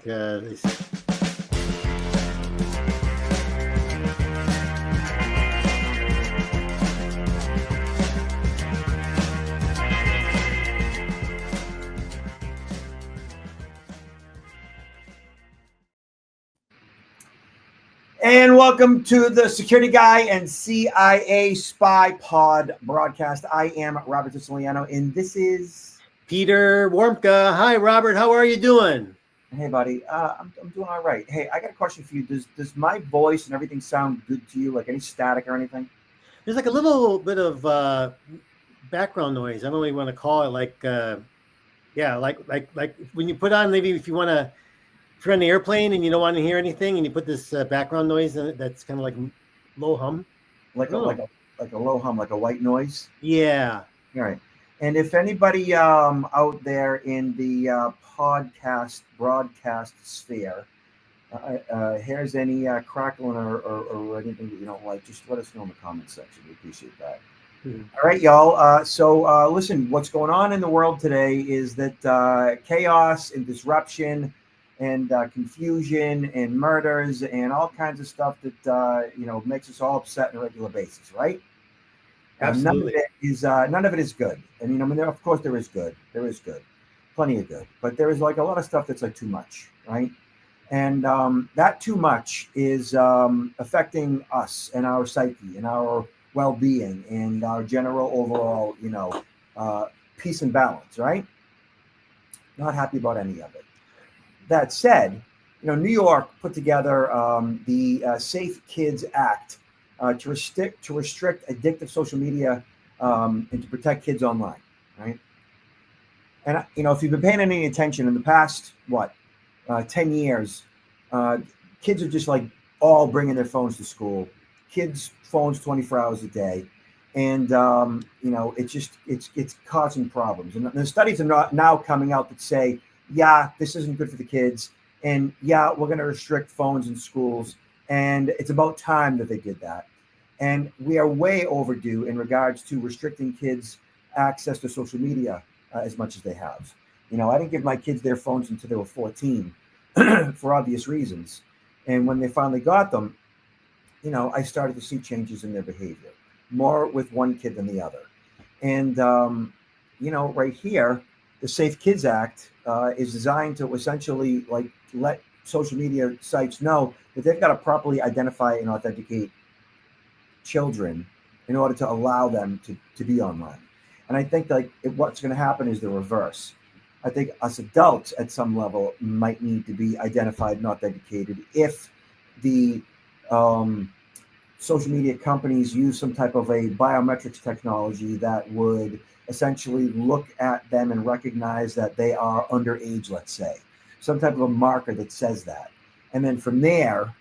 And welcome to the Security Guy and CIA Spy Pod broadcast. I am Robert Siciliano, and this is Peter Warmka. Hi, Robert. How are you doing? Hey, buddy. I'm doing all right. Hey, I got a question for you. Does my voice and everything sound good to you? Like any static or anything? There's like a little bit of background noise. I don't really want to call it like when you put on, maybe if you want to. If you're on the airplane and you don't want to hear anything, and you put this background noise in it, that's kind of like low hum, like a low hum, like a white noise. Yeah. All right. And if anybody out there in the broadcast sphere here's any crackling or anything that you don't like, just let us know in the comments section. We appreciate that. Mm-hmm. All right, y'all. So listen, what's going on in the world today is that chaos and disruption and confusion and murders and all kinds of stuff that makes us all upset on a regular basis, right? Absolutely. None of it is good. I mean, of course there is good. There is good, plenty of good, but there is like a lot of stuff that's like too much, right? And that too much is affecting us and our psyche and our well-being and our general overall, peace and balance, right? Not happy about any of it. That said, New York put together the Safe Kids Act to restrict addictive social media and to protect kids online, right? And if you've been paying any attention in the past, 10 years, kids are just like all bringing their phones to school. Kids' phones 24 hours a day, and it's causing problems. And the studies are now coming out that say, yeah, this isn't good for the kids, and yeah, we're going to restrict phones in schools, and it's about time that they did that. And we are way overdue in regards to restricting kids' access to social media as much as they have. I didn't give my kids their phones until they were 14 for obvious reasons. And when they finally got them, I started to see changes in their behavior, more with one kid than the other. And, right here, the Safe Kids Act is designed to essentially let social media sites know that they've got to properly identify and authenticate children in order to allow them to be online. And I think what's going to happen is the reverse. I think us adults at some level might need to be identified and authenticated if the social media companies use some type of a biometrics technology that would essentially look at them and recognize that they are underage, let's say, some type of a marker that says that. And then from there,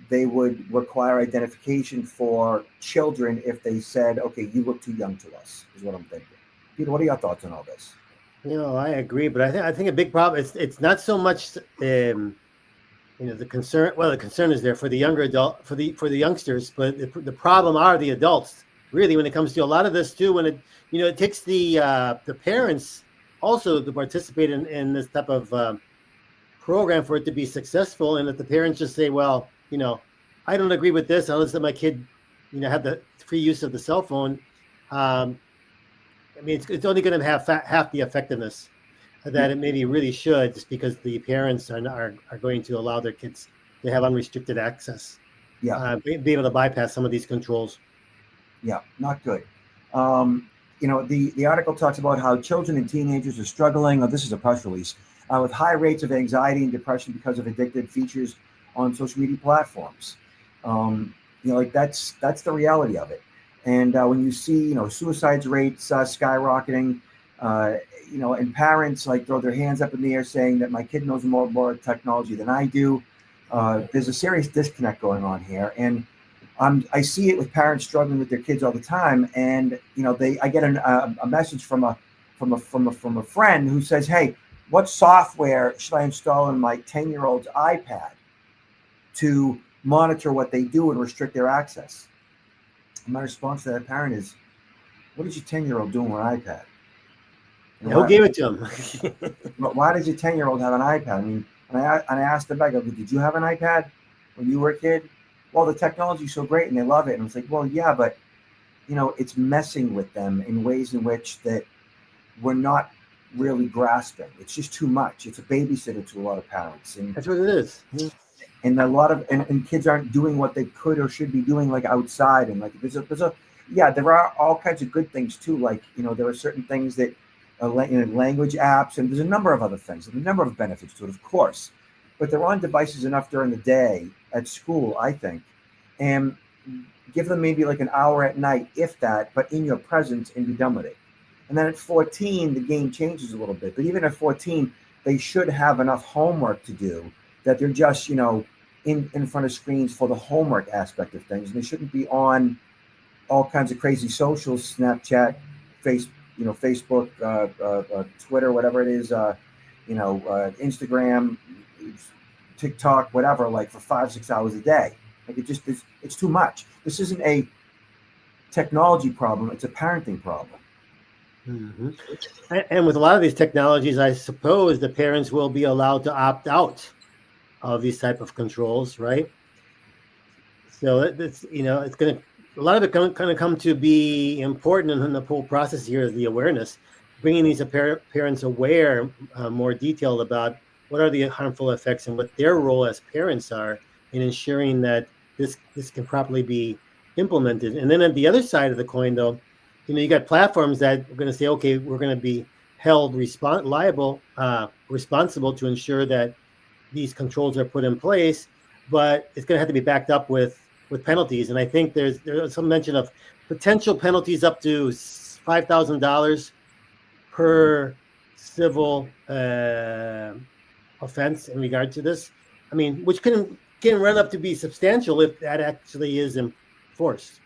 they would require identification for children if they said, okay, you look too young to us, is what I'm thinking. Peter, what are your thoughts on all this? I agree, but I think a big problem it's not so much the concern. Well, the concern is there for the younger adult, for the youngsters, but the problem are the adults. Really, when it comes to a lot of this too, when it takes the parents also to participate in this type of program for it to be successful, and if the parents just say, well, I don't agree with this, I'll just let my kid, have the free use of the cell phone. It's only going to have half the effectiveness that it maybe really should, just because the parents are going to allow their kids to have unrestricted access. Yeah, be able to bypass some of these controls. Yeah, not good. The article talks about how children and teenagers are struggling. This is a press release with high rates of anxiety and depression because of addictive features on social media platforms. That's the reality of it. And when you see, suicide rates skyrocketing, and parents throw their hands up in the air saying that my kid knows more technology than I do, there's a serious disconnect going on here. And I see it with parents struggling with their kids all the time. And I get a message from a friend who says, "Hey, what software should I install on my 10-year-old's iPad to monitor what they do and restrict their access?" And my response to that parent is, what is your 10-year-old doing with an iPad? You Yeah, know, who gave it to him? why does your 10-year-old have an iPad? I mean, and I asked them back, I go, did you have an iPad when you were a kid? Well, the technology's so great and they love it. And it's like, well, yeah, but it's messing with them in ways in which that we're not really grasping. It's just too much. It's a babysitter to a lot of parents, and That's what it is. a lot of and kids aren't doing what they could or should be doing, like outside. And like there's a yeah, there are all kinds of good things too. Like there are certain things that language apps, and there's a number of other things, and a number of benefits to it, of course. But they're on devices enough during the day at school, I think, and give them maybe like an hour at night, if that, but in your presence, and be done with it. And then at 14, the game changes a little bit. But even at 14, they should have enough homework to do that they're just, in front of screens for the homework aspect of things. And they shouldn't be on all kinds of crazy socials, Snapchat, Facebook, Twitter, whatever it is, Instagram, TikTok, whatever, like for 5-6 hours a day. Like it's too much. This isn't a technology problem. It's a parenting problem. Mm-hmm. And with a lot of these technologies, I suppose the parents will be allowed to opt out of these type of controls, right? So it's it's going to, a lot of it going to come to be important in the whole process here is the awareness, bringing these parents aware, more detailed about what are the harmful effects and what their role as parents are in ensuring that this can properly be implemented. And then at the other side of the coin, though, you got platforms that are going to say, okay, we're going to be held responsible to ensure that these controls are put in place, but it's going to have to be backed up with penalties. And I think there's some mention of potential penalties up to $5,000 per civil offense in regard to this. I mean, which can run up to be substantial if that actually is enforced.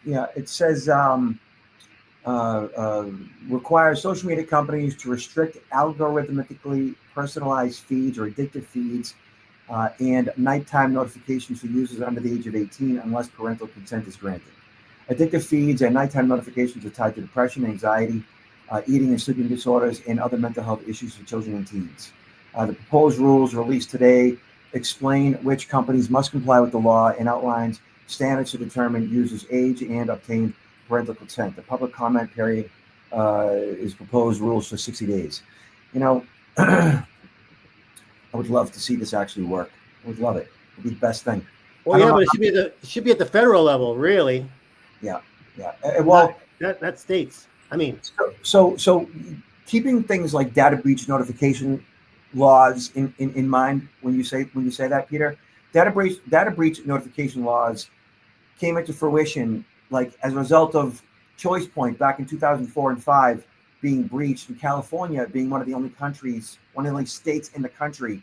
Yeah, it says requires social media companies to restrict algorithmically personalized feeds or addictive feeds and nighttime notifications for users under the age of 18 unless parental consent is granted. Addictive feeds and nighttime notifications are tied to depression, anxiety, eating and sleeping disorders, and other mental health issues for children and teens. The proposed rules released today explain which companies must comply with the law and outlines standards to determine users' age and obtain parental consent. The public comment period is proposed rules for 60 days. I would love to see this actually work. I would love it. It would be the best thing. Well, yeah, but it should be at the federal level, really. Yeah. Well, that states. I mean, so keeping things like data breach notification laws in mind when you say that, Peter, data breach notification laws came into fruition like as a result of ChoicePoint back in 2004 and 5 being breached, and California being one of the only states in the country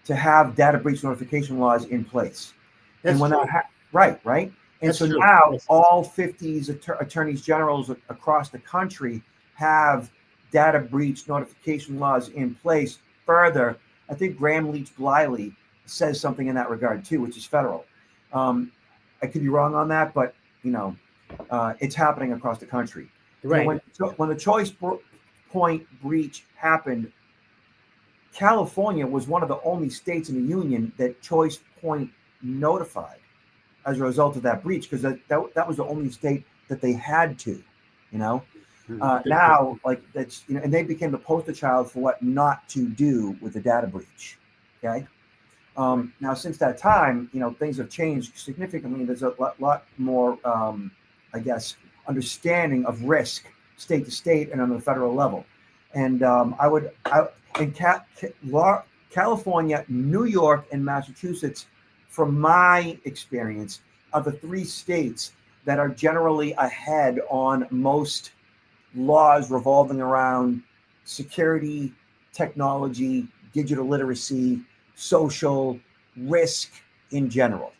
to have data breach notification laws in place. That's and when true. Right. And That's so true. now Yes. all 50 attorneys generals across the country have data breach notification laws in place. Further, I think Graham Leach Bliley says something in that regard too, which is federal. I could be wrong on that, but it's happening across the country. Right. When the ChoicePoint breach happened, California was one of the only states in the union that ChoicePoint notified as a result of that breach, because that was the only state that they had to, now, like that's, and they became the poster child for what not to do with the data breach. Okay. Now, since that time, things have changed significantly. There's a lot more, I guess, understanding of risk state to state and on the federal level. And California, New York, and Massachusetts, from my experience, are the 3 states that are generally ahead on most laws revolving around security, technology, digital literacy, social risk in general.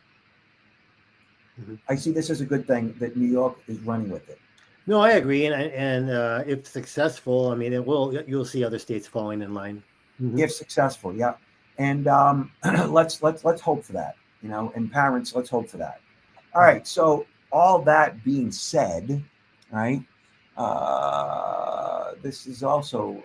Mm-hmm. I see this as a good thing that New York is running with it. No, I agree, and if successful, I mean, you'll see other states falling in line. Mm-hmm. If successful, yeah. And let's hope for that, and parents, let's hope for that. All right. So all that being said, right, This is also,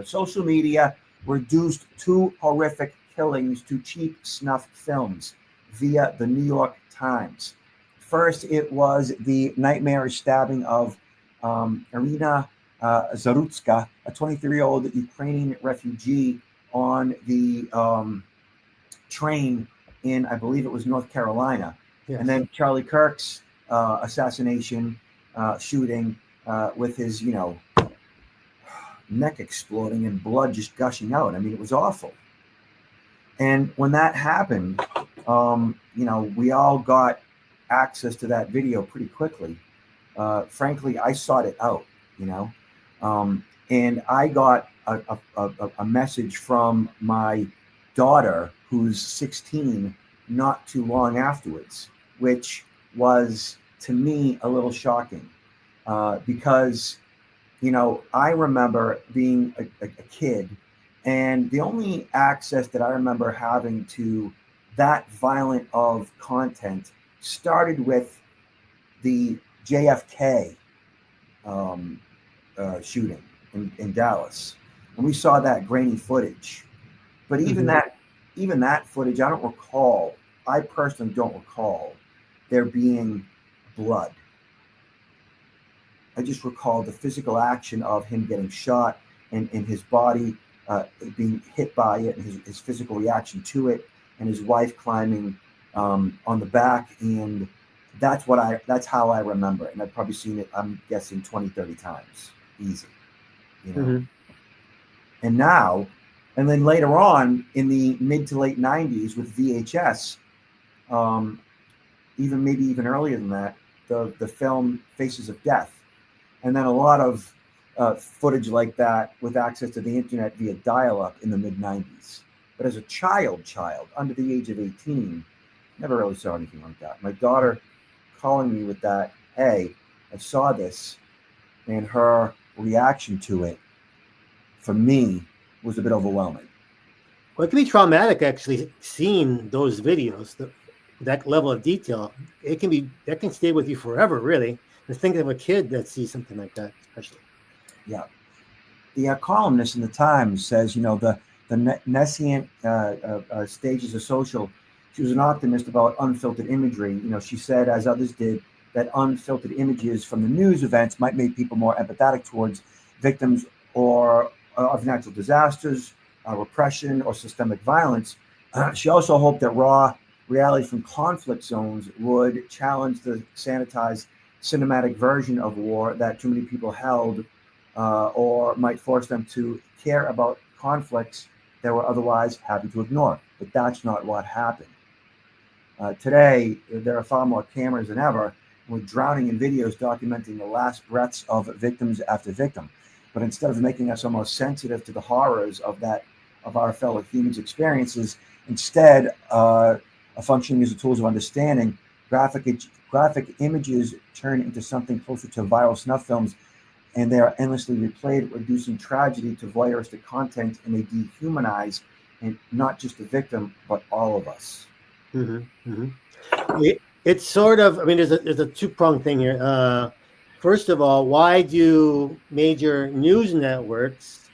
social media reduced two horrific killings to cheap snuff films via the New York Times. First, it was the nightmarish stabbing of Irina Zarutska, a 23-year-old Ukrainian refugee on the train in, I believe it was North Carolina. Yes. And then Charlie Kirk's assassination shooting with his, neck exploding and blood just gushing out. I mean, it was awful. And when that happened, we all got access to that video pretty quickly. Frankly, I sought it out, and I got a message from my daughter, who's 16, not too long afterwards, which was to me a little shocking because, I remember being a kid, and the only access that I remember having to that violent of content started with the JFK shooting in Dallas, and we saw that grainy footage. But even that footage, I personally don't recall there being blood. I just recall the physical action of him getting shot and his body being hit by it, and his physical reaction to it, and his wife climbing on the back. And that's how I remember it. And I've probably seen it, I'm guessing 20, 30 times. Easy. And then later on in the mid to late 90s with VHS, even earlier than that, the film Faces of Death. And then a lot of footage like that with access to the internet via dial-up in the mid-90s. But as a child under the age of 18, never really saw anything like that. My daughter calling me with that, hey, I saw this, and her reaction to it, for me, was a bit overwhelming. Well, it can be traumatic actually seeing those videos, that level of detail. That can stay with you forever, really. And think of a kid that sees something like that, especially. Yeah. The columnist in the Times says, the nescient stages of social. She was an optimist about unfiltered imagery. She said, as others did, that unfiltered images from the news events might make people more empathetic towards victims of natural disasters, repression, or systemic violence. She also hoped that raw reality from conflict zones would challenge the sanitized cinematic version of war that too many people held, or might force them to care about conflicts they were otherwise happy to ignore. But that's not what happened. Today, there are far more cameras than ever. We're drowning in videos documenting the last breaths of victims after victim. But instead of making us almost sensitive to the horrors of our fellow humans' experiences, instead, functioning as tools of understanding, graphic images turn into something closer to viral snuff films, and they are endlessly replayed, reducing tragedy to voyeuristic content, and they dehumanize, and not just the victim, but all of us. It's sort of, there's a two-pronged thing here. First of all, why do major news networks,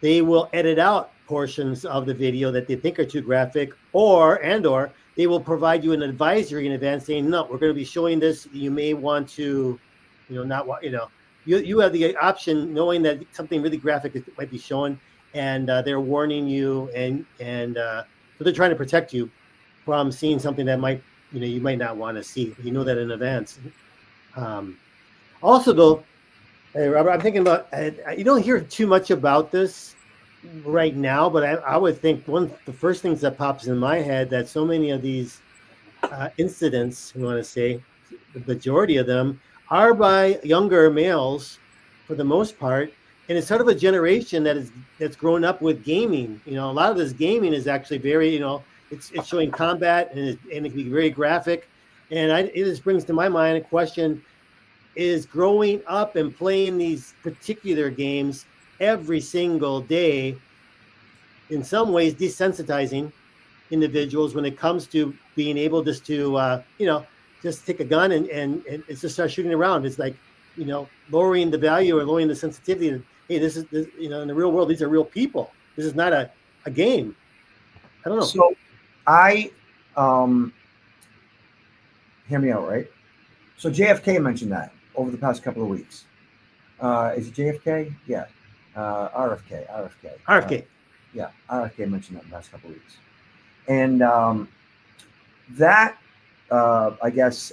they will edit out portions of the video that they think are too graphic, or they will provide you an advisory in advance saying, no, we're going to be showing this. You may want to, not want, you have the option knowing that something really graphic might be shown, and they're warning you, and so they're trying to protect you from seeing something that might, you might not want to see. You know that in advance. Also, though, hey, Robert, I'm thinking about, you don't hear too much about this right now, but I would think one of the first things that pops in my head, that so many of these incidents, I want to say, the majority of them are by younger males for the most part, and it's sort of a generation that's grown up with gaming. A lot of this gaming is actually very, it's showing combat, and it can be very graphic, and it just brings to my mind a question: is growing up and playing these particular games every single day in some ways desensitizing individuals when it comes to being able just to just take a gun and it's just start shooting around. It's like, lowering the value or lowering the sensitivity. And, hey, this is this, in the real world, these are real people. This is not a game. I don't know. So I hear me out, right? So JFK mentioned that over the past couple of weeks. Is it JFK? Yeah. RFK. RFK. Yeah, RFK mentioned that in the past couple of weeks. And that, I guess,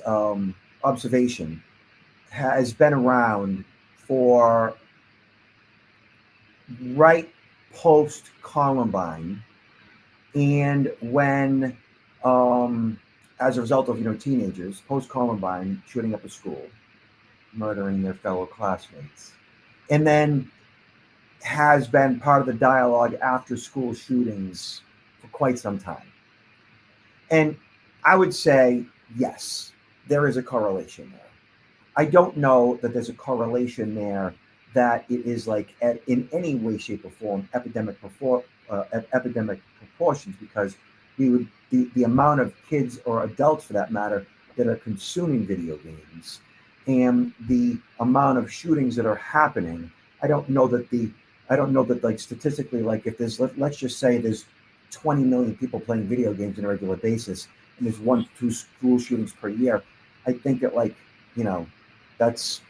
observation has been around for right post Columbine, and when, as a result of teenagers post Columbine shooting up a school, murdering their fellow classmates, and then has been part of the dialogue after school shootings for quite some time. And I would say, yes, there is a correlation there. I don't know that there's a correlation there that it is like in any way, shape, or form epidemic proportions, because the amount of kids or adults, for that matter, that are consuming video games and the amount of shootings that are happening, I don't know that like statistically, like if there's, let's just say there's 20 million people playing video games on a regular basis and there's 1-2 school shootings per year, I think that that's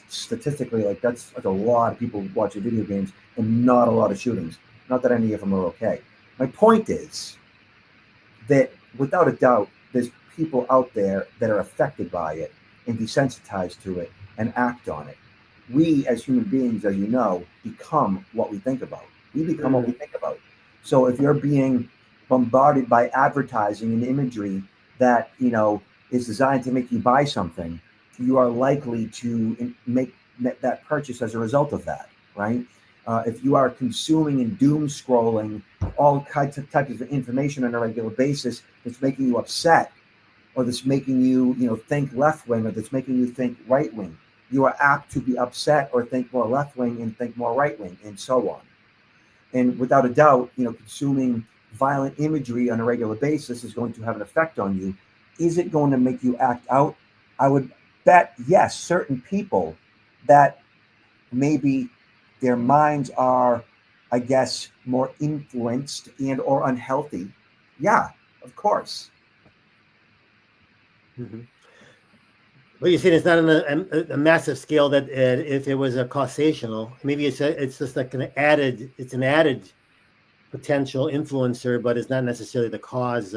statistically, like that's a lot of people watching video games and not a lot of shootings. Not that any of them are okay. My point is that without a doubt, there's people out there that are affected by it and desensitized to it and act on it. We as human beings, as you know, become what we think about. We become what we think about. So if you're being bombarded by advertising and imagery that, is designed to make you buy something, you are likely to make that purchase as a result of that, right? If you are consuming and doom scrolling all types of information on a regular basis that's making you upset, or that's making you, think left wing, or that's making you think right wing, you are apt to be upset or think more left wing and think more right wing, and so on. And without a doubt, consuming violent imagery on a regular basis is going to have an effect on you. Is it going to make you act out? I would bet yes. Certain people that maybe their minds are, I guess, more influenced and or unhealthy. Yeah, of course. Mm-hmm. But you saying it's not on a massive scale, that if it was a causational, maybe it's just like an added potential influencer, but it's not necessarily the cause.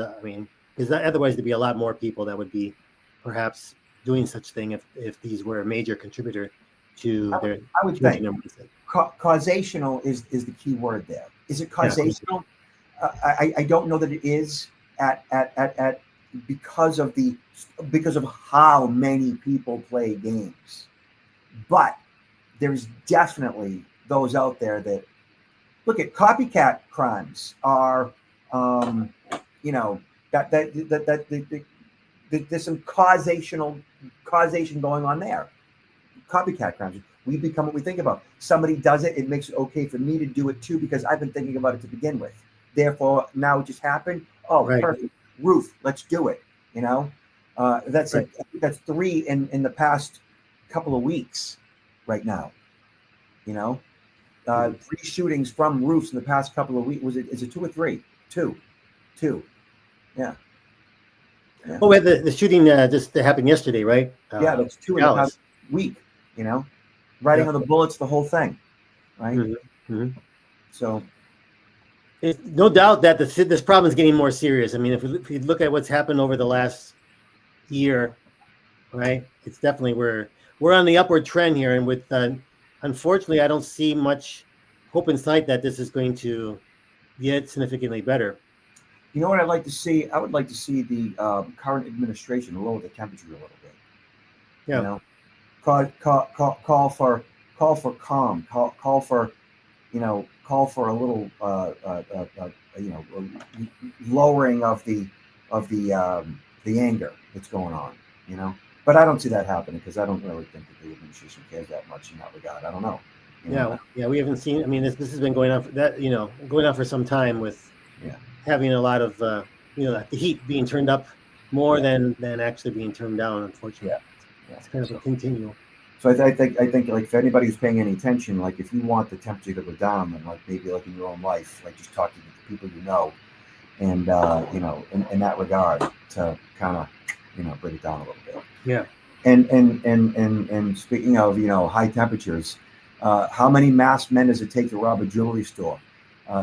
Because otherwise there'd be a lot more people that would be perhaps doing such thing if these were a major contributor to their. I would think causational is the key word there. Is it causational? Yeah. I don't know that it is at because of how many people play games, but there's definitely those out there that look at copycat crimes are, there's some causation going on there. Copycat crimes. We become what we think about. Somebody does it, it makes it okay for me to do it too, because I've been thinking about it to begin with. Therefore, now it just happened. Oh, right. Perfect. Ruth, let's do it. That's right. That's 3 in the past couple of weeks right now. 3 shootings from roofs in the past couple of weeks. Is it 2 or 3? 2. Yeah. Oh, we had the shooting just happened yesterday, right? Yeah, that's 2 in the past week. Writing on the bullets, the whole thing, right? Mm-hmm. Mm-hmm. So, it's no doubt that this problem is getting more serious. If we look at what's happened over the last year, right? It's definitely we're on the upward trend here, and with unfortunately, I don't see much hope in sight that this is going to get significantly better. You know what I'd like to see? I would like to see the current administration lower the temperature a little bit. Yeah. Call for calm. Call for a little lowering of the anger that's going on. But I don't see that happening, because I don't really think that the administration cares that much in that regard. I don't know. Yeah, we haven't seen. This has been going on for some time, with having a lot of the heat being turned up more than actually being turned down. Unfortunately, Yeah. it's kind of a continual. So I think like if anybody's paying any attention, like if you want the temperature to go down, then like maybe like in your own life, like just talk to the people you know, and in that regard to kind of bring it down a little bit. Yeah. And speaking of high temperatures, how many masked men does it take to rob a jewelry store?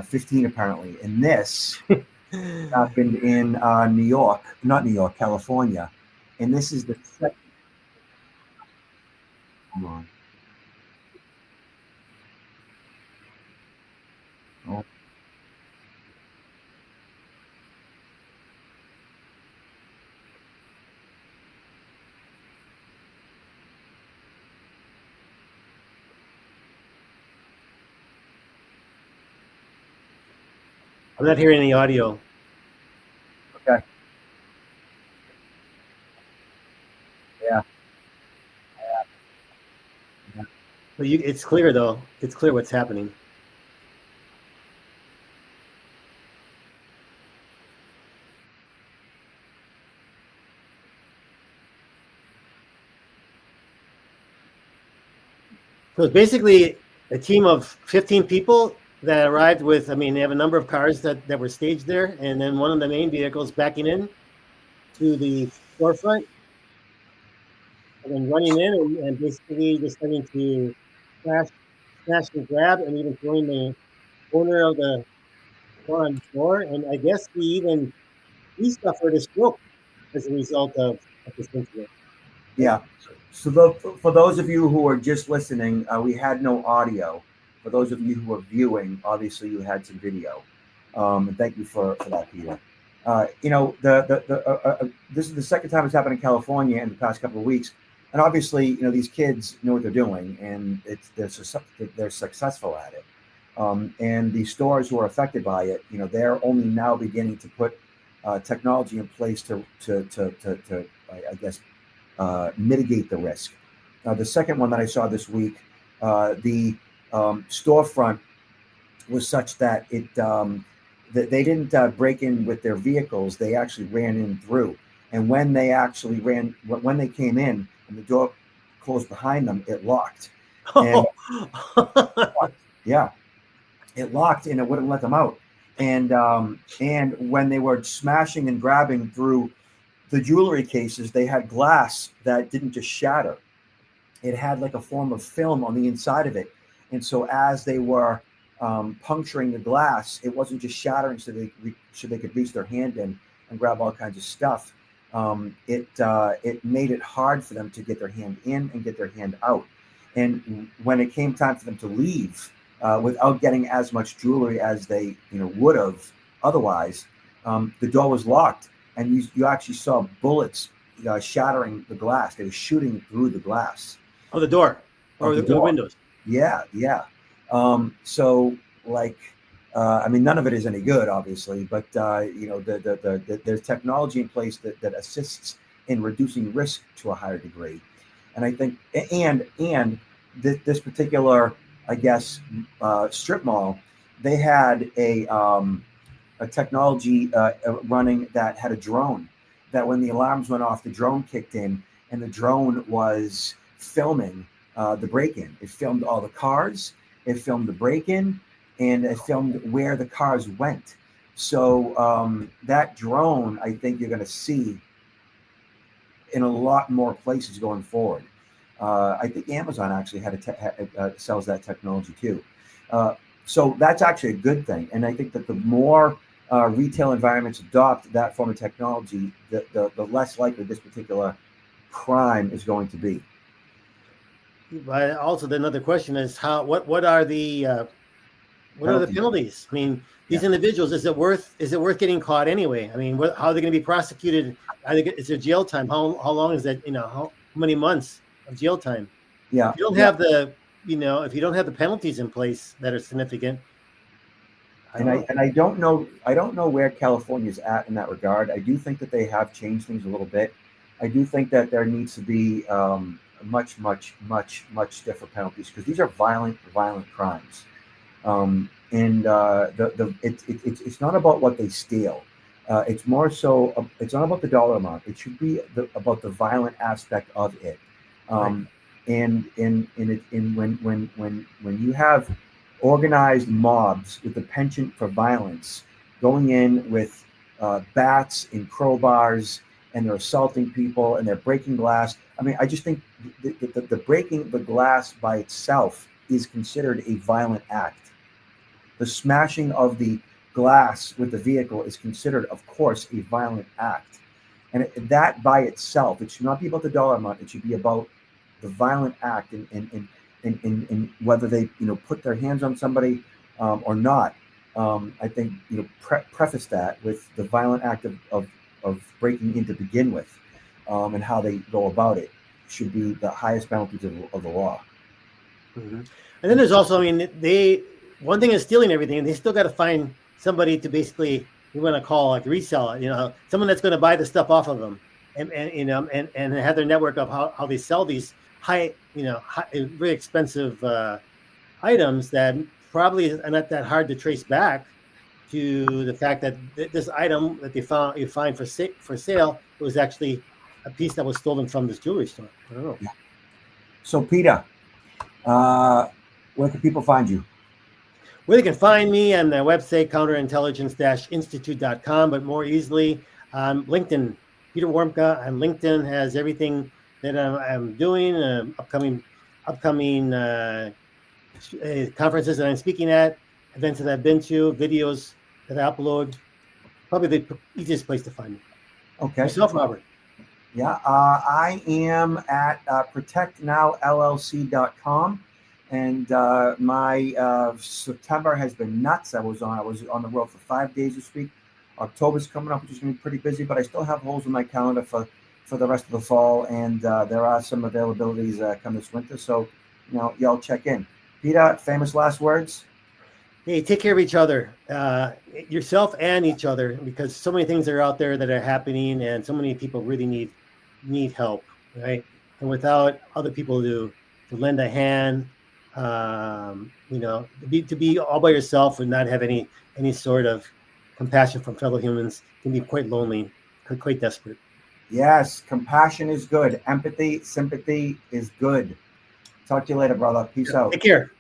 15 apparently. And this happened in California, and this is the second. Come on. Oh. I'm not hearing any audio. Okay. Yeah. But it's clear though. It's clear what's happening. So it's basically a team of 15 people that arrived with, I mean, they have a number of cars that were staged there, and then one of the main vehicles backing in to the storefront, and then running in and basically just starting to smash and grab, and even throwing the owner of the car on the floor. And I guess he suffered a stroke as a result of this incident. Yeah. So for those of you who are just listening, we had no audio. For those of you who are viewing, obviously you had some video. And thank you for that, Peter. This is the second time it's happened in California in the past couple of weeks, and obviously these kids know what they're doing, and they're successful at it. And the stores who are affected by it, they're only now beginning to put technology in place to I guess mitigate the risk. The second one that I saw this week, the storefront was such that that they didn't break in with their vehicles; they actually ran in through. And when they came in and the door closed behind them, it locked. And yeah, it locked and it wouldn't let them out. And when they were smashing and grabbing through the jewelry cases, they had glass that didn't just shatter. It had like a form of film on the inside of it. And so as they were puncturing the glass, it wasn't just shattering so they could reach their hand in and grab all kinds of stuff. It made it hard for them to get their hand in and get their hand out. And when it came time for them to leave without getting as much jewelry as they would have otherwise, the door was locked. And you actually saw bullets shattering the glass. They were shooting through the glass. Oh, the door or the windows. Yeah. So like, I mean, none of it is any good, obviously, but there's technology in place that assists in reducing risk to a higher degree. And I think, and this particular, I guess, strip mall, they had a technology running that had a drone, that when the alarms went off, the drone kicked in, and the drone was filming the break-in. It filmed all the cars, it filmed the break-in, and it filmed where the cars went. So that drone, I think you're going to see in a lot more places going forward. I think Amazon actually sells that technology too. So that's actually a good thing. And I think that the more retail environments adopt that form of technology, the less likely this particular crime is going to be. But also, the another question is what are the penalties? I mean, these individuals, is it worth getting caught anyway? I mean, how are they going to be prosecuted? Is there jail time? How long is that? How many months of jail time? Yeah. If you don't have if you don't have the penalties in place that are significant. I don't know where California is at in that regard. I do think that they have changed things a little bit. I do think that there needs to be much stiffer penalties, because these are violent crimes. And it's not about what they steal. It's more so. It's not about the dollar amount. It should be about the violent aspect of it. Right. And when you have organized mobs with the penchant for violence going in with bats and crowbars, and they're assaulting people and they're breaking glass. I mean, I just think the breaking the glass by itself is considered a violent act. The smashing of the glass with the vehicle is considered, of course, a violent act. And that by itself, it should not be about the dollar amount. It should be about the violent act, and whether they put their hands on somebody or not. I think preface that with the violent act of breaking in to begin with, and how they go about it should be the highest penalties of the law. Mm-hmm. And then there's also, I mean, one thing is stealing everything, and they still got to find somebody to basically, you want to call like resell it, someone that's going to buy the stuff off of them, and have their network of how they sell these high, very expensive items that probably are not that hard to trace back to the fact that this item that you find for sale, it was actually a piece that was stolen from this jewelry store. I don't know. Yeah. So Peter, where can people find you? Where they can find me on the website, counterintelligence-institute.com, but more easily on LinkedIn. Peter Warmka on LinkedIn has everything that I'm doing, upcoming conferences that I'm speaking at, events that I've been to, videos that I upload. Probably the easiest place to find me. Okay. Yourself, Robert. Yeah, I am at protectnowllc.com, and my September has been nuts. I was on the road for 5 days this week. October's coming up, which is going to be pretty busy, but I still have holes in my calendar for the rest of the fall, and there are some availabilities come this winter. So, y'all check in. Peter, famous last words. Hey, take care of each other, yourself and each other, because so many things are out there that are happening, and so many people really need help, right? And without other people to lend a hand, to be all by yourself and not have any sort of compassion from fellow humans can be quite lonely, quite desperate. Yes, compassion is good. Empathy, sympathy is good. Talk to you later, brother. Peace out. Take care.